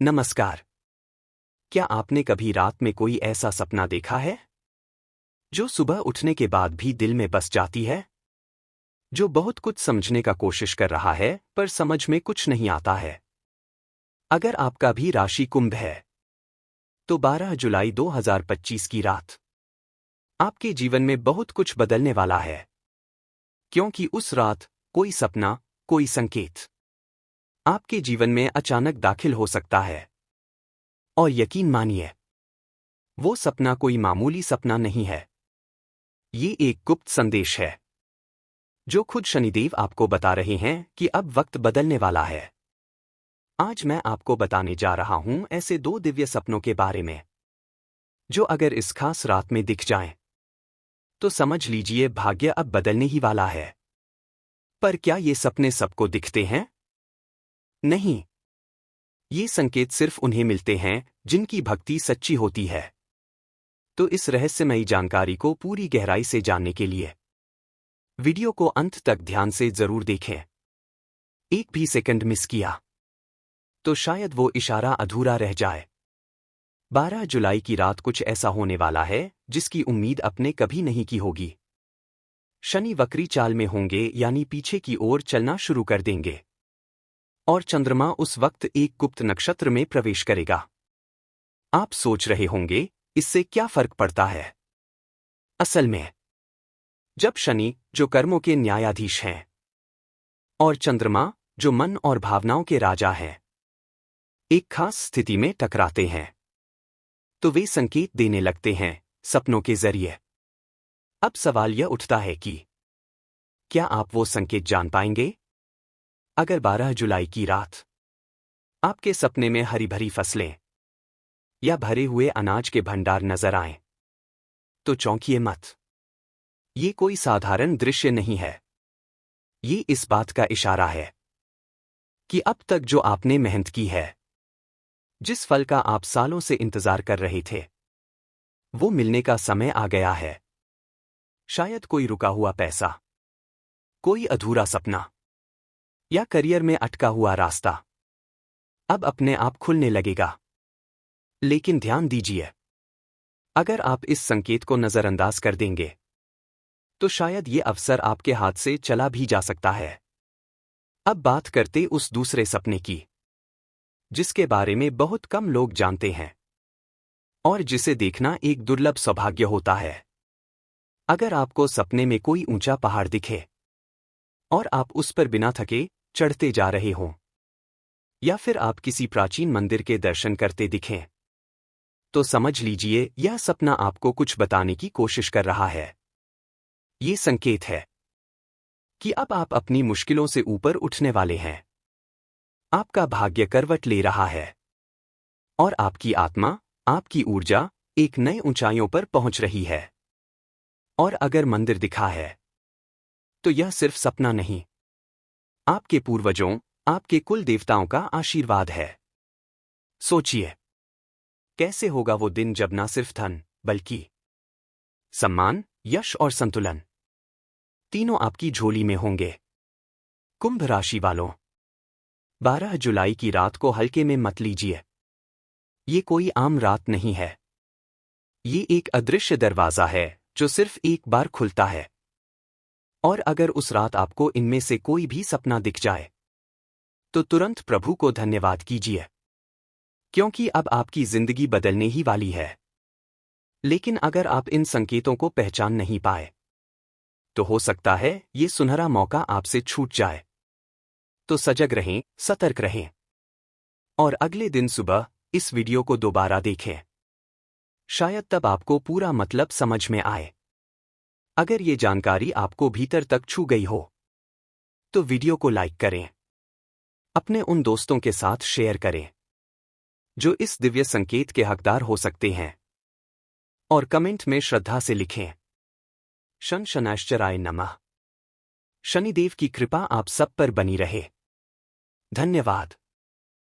नमस्कार। क्या आपने कभी रात में कोई ऐसा सपना देखा है जो सुबह उठने के बाद भी दिल में बस जाती है? जो बहुत कुछ समझने का कोशिश कर रहा है पर समझ में कुछ नहीं आता है। अगर आपका भी राशि कुंभ है तो 12 जुलाई 2025 की रात आपके जीवन में बहुत कुछ बदलने वाला है, क्योंकि उस रात कोई सपना, कोई संकेत आपके जीवन में अचानक दाखिल हो सकता है। और यकीन मानिए, वो सपना कोई मामूली सपना नहीं है। ये एक गुप्त संदेश है जो खुद शनिदेव आपको बता रहे हैं कि अब वक्त बदलने वाला है। आज मैं आपको बताने जा रहा हूं ऐसे 2 दिव्य सपनों के बारे में जो अगर इस खास रात में दिख जाएं तो समझ लीजिए भाग्य अब बदलने ही वाला है। पर क्या ये सपने सबको दिखते हैं? नहीं। ये संकेत सिर्फ उन्हें मिलते हैं जिनकी भक्ति सच्ची होती है। तो इस रहस्यमयी जानकारी को पूरी गहराई से जानने के लिए वीडियो को अंत तक ध्यान से जरूर देखें। एक भी सेकंड मिस किया तो शायद वो इशारा अधूरा रह जाए। 12 जुलाई की रात कुछ ऐसा होने वाला है जिसकी उम्मीद आपने कभी नहीं की होगी। शनि वक्री चाल में होंगे, यानी पीछे की ओर चलना शुरू कर देंगे, और चंद्रमा उस वक्त एक गुप्त नक्षत्र में प्रवेश करेगा। आप सोच रहे होंगे, इससे क्या फर्क पड़ता है? असल में जब शनि, जो कर्मों के न्यायाधीश हैं, और चंद्रमा, जो मन और भावनाओं के राजा हैं, एक खास स्थिति में टकराते हैं तो वे संकेत देने लगते हैं सपनों के जरिए। अब सवाल यह उठता है कि क्या आप वो संकेत जान पाएंगे? अगर 12 जुलाई की रात आपके सपने में हरी भरी फसलें या भरे हुए अनाज के भंडार नजर आएं, तो चौंकिए मत। ये कोई साधारण दृश्य नहीं है। ये इस बात का इशारा है कि अब तक जो आपने मेहनत की है, जिस फल का आप सालों से इंतजार कर रहे थे, वो मिलने का समय आ गया है। शायद कोई रुका हुआ पैसा, कोई अधूरा सपना, या करियर में अटका हुआ रास्ता अब अपने आप खुलने लगेगा। लेकिन ध्यान दीजिए, अगर आप इस संकेत को नजरअंदाज कर देंगे तो शायद ये अवसर आपके हाथ से चला भी जा सकता है। अब बात करते उस दूसरे सपने की जिसके बारे में बहुत कम लोग जानते हैं और जिसे देखना एक दुर्लभ सौभाग्य होता है। अगर आपको सपने में कोई ऊंचा पहाड़ दिखे और आप उस पर बिना थके चढ़ते जा रहे हों, या फिर आप किसी प्राचीन मंदिर के दर्शन करते दिखें, तो समझ लीजिए यह सपना आपको कुछ बताने की कोशिश कर रहा है। ये संकेत है कि अब आप अपनी मुश्किलों से ऊपर उठने वाले हैं। आपका भाग्य करवट ले रहा है और आपकी आत्मा, आपकी ऊर्जा एक नई ऊंचाइयों पर पहुंच रही है। और अगर मंदिर दिखा है तो यह सिर्फ सपना नहीं, आपके पूर्वजों, आपके कुल देवताओं का आशीर्वाद है। सोचिए, कैसे होगा वो दिन जब न सिर्फ धन बल्कि सम्मान, यश और संतुलन तीनों आपकी झोली में होंगे। कुंभ राशि वालों, 12 जुलाई की रात को हल्के में मत लीजिए। ये कोई आम रात नहीं है। ये एक अदृश्य दरवाजा है जो सिर्फ एक बार खुलता है। और अगर उस रात आपको इनमें से कोई भी सपना दिख जाए तो तुरंत प्रभु को धन्यवाद कीजिए, क्योंकि अब आपकी जिंदगी बदलने ही वाली है। लेकिन अगर आप इन संकेतों को पहचान नहीं पाए तो हो सकता है ये सुनहरा मौका आपसे छूट जाए। तो सजग रहें, सतर्क रहें, और अगले दिन सुबह इस वीडियो को दोबारा देखें। शायद तब आपको पूरा मतलब समझ में आए। अगर ये जानकारी आपको भीतर तक छू गई हो तो वीडियो को लाइक करें, अपने उन दोस्तों के साथ शेयर करें जो इस दिव्य संकेत के हकदार हो सकते हैं, और कमेंट में श्रद्धा से लिखें, शन शनैश्चराय नमः। शनिदेव की कृपा आप सब पर बनी रहे। धन्यवाद।